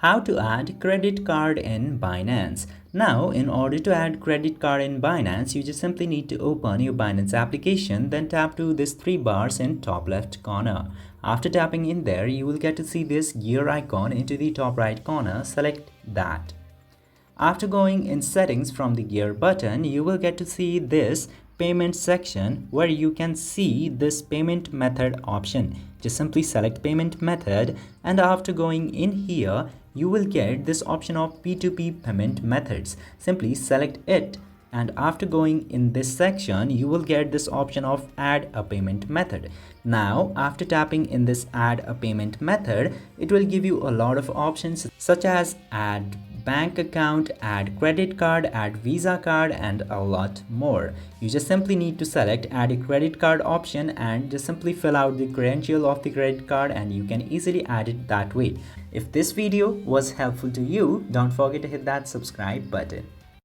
How to add credit card in Binance. Now, in order to add credit card in Binance, you just simply need to open your Binance application, then tap to this three bars in top left corner. After tapping in there, you will get to see this gear icon into the top right corner. Select that. After going in settings from the gear button, you will get to see this payment section where you can see this payment method option. Just simply select payment method, and after going in here, you will get this option of P2P payment methods. Simply select it, and after going in this section, you will get this option of add a payment method. Now, after tapping in this add a payment method, it will give you a lot of options such as add bank account, add credit card, add Visa card, and a lot more. You just simply need to select add a credit card option and just simply fill out the credential of the credit card, and you can easily add it that way. If this video was helpful to you, don't forget to hit that subscribe button.